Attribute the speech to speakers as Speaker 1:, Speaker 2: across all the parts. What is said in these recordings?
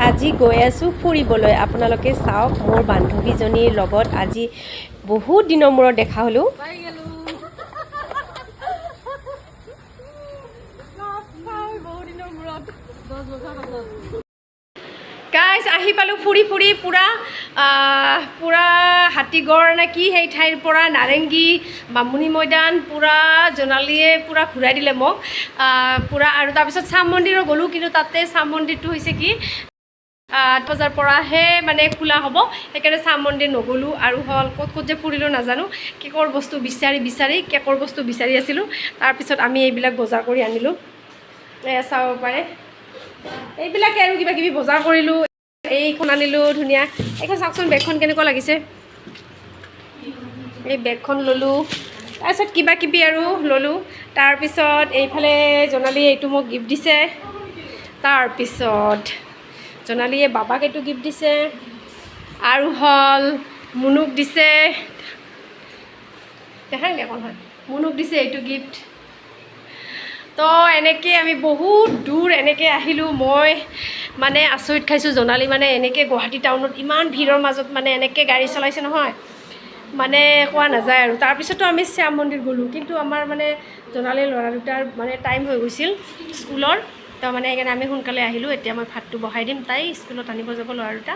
Speaker 1: আজি গৈ আছোঁ ফুৰিবলৈ। আপোনালোকে চাওক, মোৰ বান্ধৱীজনীৰ লগত আজি বহুত দিনৰ মূৰত দেখা হ'লোঁ। গাইজ আহি পালোঁ ফুৰি পুৰা হাতীগড় নে কি সেই ঠাইৰ পৰা নাৰেংগী বামুণী মৈদান পুৰা জোনালীয়ে পুৰা ঘূৰাই দিলে মোক পুৰা। আৰু তাৰপিছত চাম মন্দিৰো গ'লোঁ, কিন্তু তাতে চাম মন্দিৰটো হৈছে কি 8 বজাৰ পৰাহে মানে খোলা হ'ব, সেইকাৰণে চাম মন্দিৰ নগ'লোঁ। আৰু হ'ল ক'ত যে ফুৰিলোঁ নাজানো, কেকৰ বস্তু বিচাৰি কেকৰ বস্তু বিচাৰি আছিলোঁ। তাৰপিছত আমি এইবিলাক বজাৰ কৰি আনিলোঁ, চাব পাৰে এইবিলাকে আৰু কিবা কিবি বজাৰ কৰিলোঁ। এইখন আনিলোঁ ধুনীয়া, এইখন চাওকচোন বেগখন কেনেকুৱা লাগিছে। এই বেগখন ল'লোঁ, তাৰপিছত কিবা কিবি আৰু ল'লোঁ। তাৰপিছত এইফালে জোনালীয়ে এইটো মোক গিফ্ট দিছে, তাৰপিছত জোনালীয়ে বাবাক এইটো গিফ্ট দিছে, আৰু হ'ল মুনুক দিছে, দেখাই নাই এখন হয়, মুনুক দিছে এইটো গিফ্ট। তো এনেকৈ আমি বহুত দূৰ এনেকৈ আহিলোঁ। মই মানে আচৰিত খাইছোঁ, জোনালী মানে এনেকৈ গুৱাহাটী টাউনত ইমান ভিৰৰ মাজত মানে এনেকৈ গাড়ী চলাইছে নহয়, মানে কোৱা নাযায় আৰু। তাৰপিছতো আমি শ্যাম মন্দিৰ গ'লোঁ, কিন্তু আমাৰ মানে জোনালীৰ ল'ৰা দুটাৰ মানে টাইম হৈ গৈছিল স্কুলৰ, তো মানে সেইকাৰণে আমি সোনকালে আহিলোঁ। এতিয়া মই ভাতটো বহাই দিম, তাই স্কুলত আনিব যাব ল'ৰা দুটা।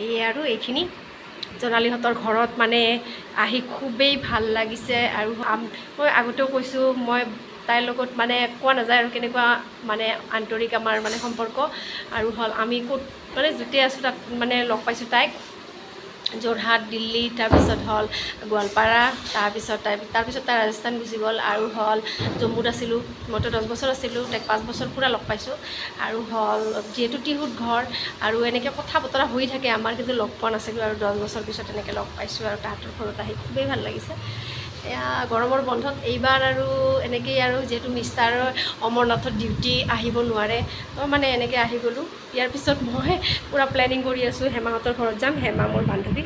Speaker 1: এই আৰু এইখিনি জোনালীহঁতৰ ঘৰত মানে আহি খুবেই ভাল লাগিছে। আৰু মই আগতেও কৈছোঁ, মই তাইৰ লগত মানে কোৱা নাযায় আৰু কেনেকুৱা মানে আন্তৰিক আমাৰ মানে সম্পৰ্ক। আৰু হ'ল আমি ক'ত মানে য'তে আছোঁ তাত মানে লগ পাইছোঁ তাইক, যোৰহাট, দিল্লী, তাৰপিছত হ'ল গোৱালপাৰা, তাৰপিছত তাই ৰাজস্থান গুচি গ'ল। আৰু হ'ল জম্মুত আছিলোঁ, মইতো 10 বছৰ আছিলোঁ, তাইক 5 বছৰ পূৰা লগ পাইছোঁ। আৰু হ'ল যিহেতু টিহুত ঘৰ, আৰু এনেকৈ কথা বতৰা হৈ থাকে আমাৰ, কিন্তু লগ পোৱা নাছিলোঁ। আৰু 10 বছৰ পিছত এনেকৈ লগ পাইছোঁ, আৰু তাহাঁতৰ ঘৰত আহি খুবেই ভাল লাগিছে। এয়া গৰমৰ বন্ধত এইবাৰ আৰু এনেকেই, আৰু যিহেতু মিষ্টাৰৰ অমৰনাথত ডিউটি আহিব নোৱাৰে, তো মানে এনেকৈ আহি গ'লোঁ। ইয়াৰ পিছত মই পূৰা প্লেনিং কৰি আছোঁ, হেমাহঁতৰ ঘৰত যাম। হেমা মোৰ বান্ধৱী,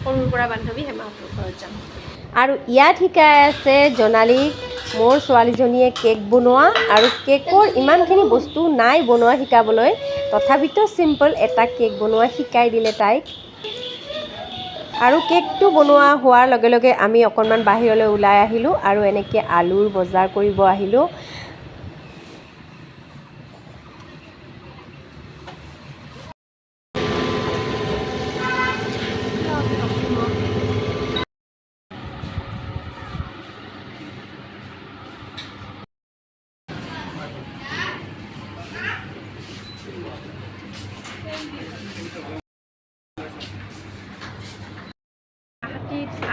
Speaker 1: সৰুৰ পৰা বান্ধৱী, হেমাহঁতৰ ঘৰত যাম। আৰু ইয়াত শিকাই আছে জোনালীক মোৰ ছোৱালীজনীয়ে কেক বনোৱা, আৰু কেকৰ ইমানখিনি বস্তু নাই বনোৱা শিকাবলৈ, তথাপিতো চিম্পল এটা কেক বনোৱা শিকাই দিলে তাইক। আৰু কেকটো বনোৱা হোৱাৰ লগে লগে আমি অকণমান বাহিৰলৈ ওলাই আহিলোঁ, আৰু এনেকৈ আলুৰ বজাৰ কৰিব আহিলোঁ।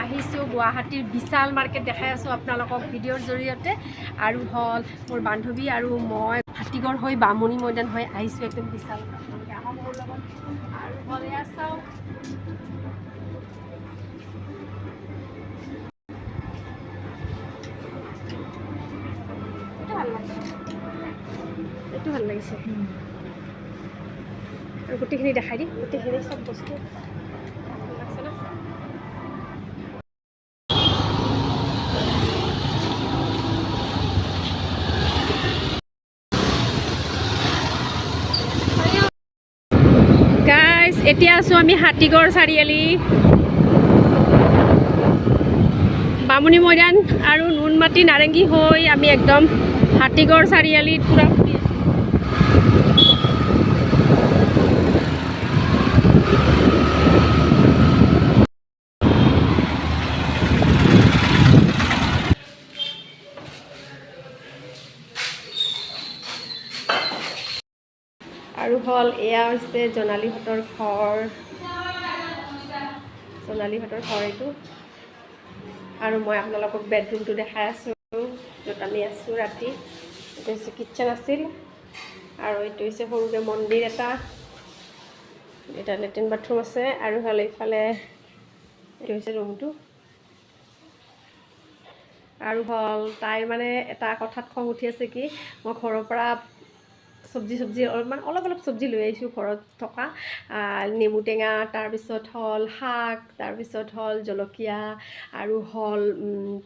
Speaker 1: আহিছোঁ গুৱাহাটীৰ বিশাল মাৰ্কেট দেখাই আছোঁ আপোনালোকক ভিডিঅ'ৰ জৰিয়তে। আৰু হ'ল মোৰ বান্ধৱী আৰু মই হাতীগড় হৈ বামুণী মৈদান হৈ আহিছোঁ একদম বিশাল। আহক মোৰ লগত। আৰু হ'ল এয়া চাওক, এইটো ভাল লাগিছে, আৰু গোটেইখিনি দেখাই দিম, গোটেইখিনি চব বস্তু লাগছে না। গাইজ এতিয়া আছোঁ আমি হাতীগড় চাৰিআলি, বামুণী মৈদান আৰু নুনমাটি নাৰেংগী হৈ আমি একদম হাতীগড় চাৰিআলিত পূৰা ফুৰি আছোঁ। আৰু হ'ল এয়া হৈছে জোনালীহঁতৰ ঘৰ, জোনালীহঁতৰ ঘৰ এইটো। আৰু মই আপোনালোকক বেডৰুমটো দেখাই আছোঁ, য'ত আমি আছোঁ ৰাতি। এইটো হৈছে কিটচেন আছিল, আৰু এইটো হৈছে সৰুকৈ মন্দিৰ এটা, এটা লেট্ৰিন বাথৰুম আছে। আৰু হ'ল এইফালে এইটো হৈছে ৰুমটো। আৰু হ'ল তাইৰ মানে এটা কথাত খং উঠি আছে কি, মই ঘৰৰ পৰা চব্জি অলপমান অলপ চব্জি লৈ আহিছোঁ ঘৰত থকা নেমু টেঙা, তাৰপিছত হ'ল শাক, তাৰপিছত হ'ল জলকীয়া আৰু হ'ল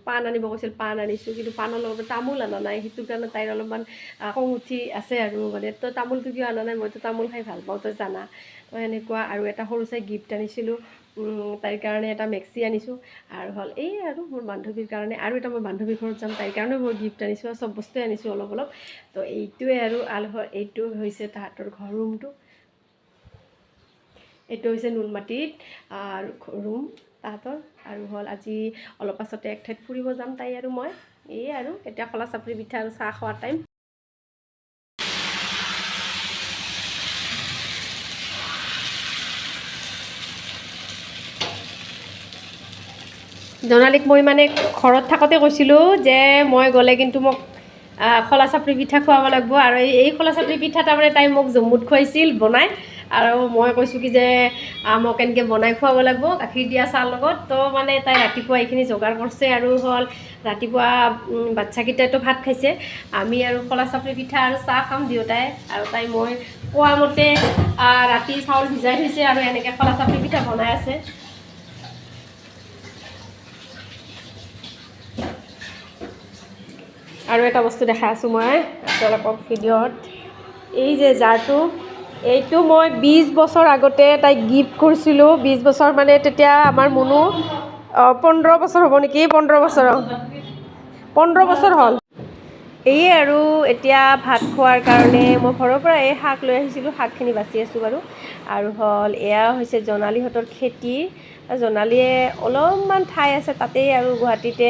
Speaker 1: পাণ আনিব কৈছিল, পাণ আনিছোঁ, কিন্তু পাণৰ লগত তামোল অনা নাই, সেইটো কাৰণে তাইৰ অলপমান খং উঠি আছে আৰু মানে তই তামোলটো কিয় অনা নাই, মইতো তামোল খাই ভাল পাওঁ তই জানা, তো এনেকুৱা। আৰু এটা সৰু চাই গিফ্ট আনিছিলোঁ তাইৰ কাৰণে, এটা মেক্সি আনিছোঁ, আৰু হ'ল এই আৰু মোৰ বান্ধৱীৰ কাৰণে আৰু এটা মই বান্ধৱীৰ ঘৰত যাম তাইৰ কাৰণেও মই গিফ্ট আনিছোঁ, আৰু চব বস্তুৱে আনিছোঁ অলপ অলপ। তো এইটোৱে আৰু এইটো হৈছে তাহাঁতৰ ঘৰ ৰুমটো, এইটো হৈছে নুনমাটিত ৰুম তাহাঁতৰ। আৰু হ'ল আজি অলপ পাছতে এক ঠাইত ফুৰিব যাম তাই আৰু মই, এই আৰু এতিয়া খোলা চাপৰি পিঠা আৰু চাহ খোৱাৰ টাইম। জোনালীক মই মানে ঘৰত থাকোঁতে কৈছিলোঁ যে মই গ'লে কিন্তু মোক খোলা চাপৰি পিঠা খুৱাব লাগিব, আৰু এই খোলা চাপৰি পিঠা তাৰমানে তাই মোক জম্মুত খুৱাইছিল বনাই, আৰু মই কৈছোঁ কি যে মোক এনেকৈ বনাই খুৱাব লাগিব গাখীৰ দিয়া চাহৰ লগত। তো মানে তাই ৰাতিপুৱা এইখিনি যোগাৰ কৰিছে, আৰু হ'ল ৰাতিপুৱা বাচ্ছাকেইটাইতো ভাত খাইছে, আমি আৰু খোলা চাপৰি পিঠা আৰু চাহ খাম দুয়োটাই। আৰু তাই মই কোৱা মতে ৰাতি চাউল ভিজাই থৈছে আৰু এনেকৈ খোলা চাপৰি পিঠা বনাই আছে। আৰু এটা বস্তু দেখাই আছোঁ মই তেওঁলোকক ভিডিঅ'ত, এই যে জাৰটো, এইটো মই 20 বছৰ আগতে তাইক গিফ্ট কৰিছিলোঁ। 20 বছৰ মানে তেতিয়া আমাৰ মুনু 15 বছৰ হ'ব নেকি, 15 বছৰ হ'ল। এই আৰু এতিয়া ভাত খোৱাৰ কাৰণে মই ঘৰৰ পৰা এই শাক লৈ আহিছিলোঁ, শাকখিনি বাচি আছোঁ বাৰু। আৰু হ'ল এয়া হৈছে জোনালীহঁতৰ খেতি, জোনালীয়ে অলপমান ঠাই আছে তাতেই আৰু গুৱাহাটীতে,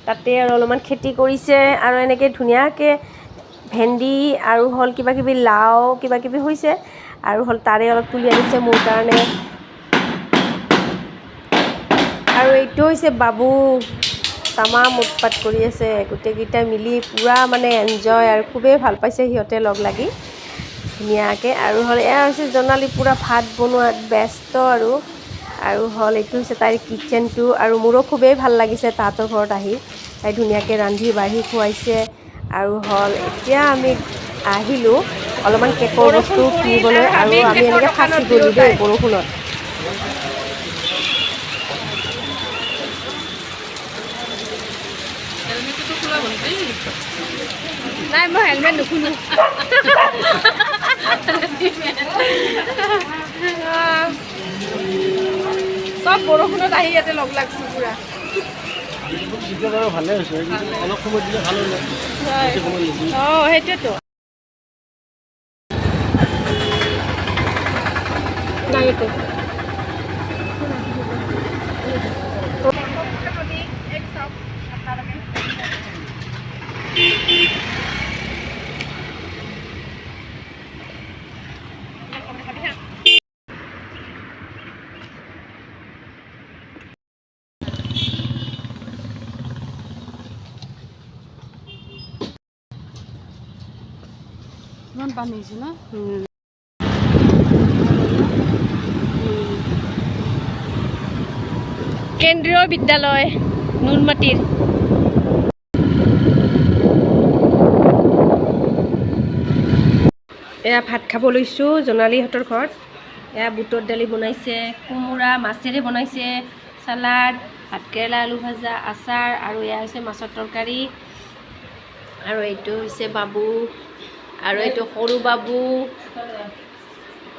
Speaker 1: তাতে আৰু অলপমান খেতি কৰিছে, আৰু এনেকৈ ধুনীয়াকৈ ভেন্দি আৰু হ'ল কিবাকিবি লাও কিবাকিবি হৈছে, আৰু হ'ল তাৰে অলপ তুলি আনিছে মোৰ কাৰণে। আৰু এইটো হৈছে বাবু, তামাম উৎপাত কৰি আছে, গোটেইকেইটা মিলি পূৰা মানে এনজয়, আৰু খুবেই ভাল পাইছে সিহঁতে লগ লাগি ধুনীয়াকৈ। আৰু হ'ল এয়া হৈছে জোনালী পূৰা ভাত বনোৱাত ব্যস্ত, আৰু হ'ল এইটো হৈছে তাইৰ কিটচেনটো, আৰু মোৰো খুবেই ভাল লাগিছে তাহাঁতৰ ঘৰত আহি, তাই ধুনীয়াকৈ ৰান্ধি বাঢ়ি খুৱাইছে। আৰু হ'ল এতিয়া আমি আহিলোঁ অলপমান কেকৰ বস্তু কিনিবলৈ, আৰু আমি এনেকৈ ফাঁচি গ'লোঁ দেই বৰষুণত। নাই মই হেলমেট নুখুলোঁ। চব বৰষুণত আহি ইয়াতে লগ লাগছোঁ পূৰা। ভালে হৈছে, অলপ সময় দিলে ভাল হ'ল। অঁ সেইটোৱেতো। নাই এইটো ইমান পানী হৈছে ন। কেন্দ্ৰীয় বিদ্যালয় নুনমাটিৰ। এয়া ভাত খাব লৈছোঁ জোনালীহঁতৰ ঘৰত। এয়া বুটৰ দালি বনাইছে, কোমোৰা মাছেৰে বনাইছে, চালাড, ভাতকেৰেলা আলু ভাজা, আচাৰ, আৰু এয়া হৈছে মাছৰ তৰকাৰী। আৰু এইটো হৈছে বাবু, আৰু এইটো সৰু বাবু,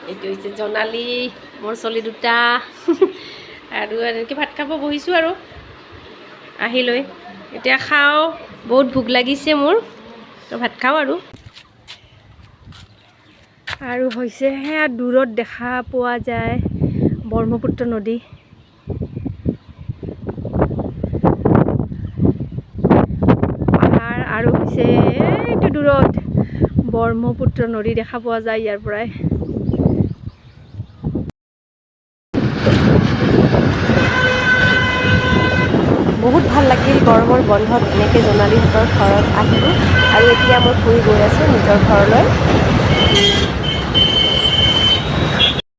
Speaker 1: এইটো হৈছে জোনালী, মোৰ ছোৱালী দুটা। আৰু এনেকৈ ভাত খাব বহিছোঁ আৰু আহি লৈ, এতিয়া খাওঁ, বহুত ভোক লাগিছে মোৰ, তো ভাত খাওঁ আৰু হৈছে সেয়া দূৰত দেখা পোৱা যায় ব্ৰহ্মপুত্ৰ নদী। পাহাৰ, আৰু হৈছে এইটো দূৰত ব্ৰহ্মপুত্ৰ নদী দেখা পোৱা যায় ইয়াৰ পৰাই। বহুত ভাল লাগিল গৰমৰ বন্ধত এনেকৈ জোনালীহঁতৰ ঘৰত আহিলোঁ, আৰু এতিয়া মই ফুৰি গৈ আছোঁ নিজৰ ঘৰলৈ।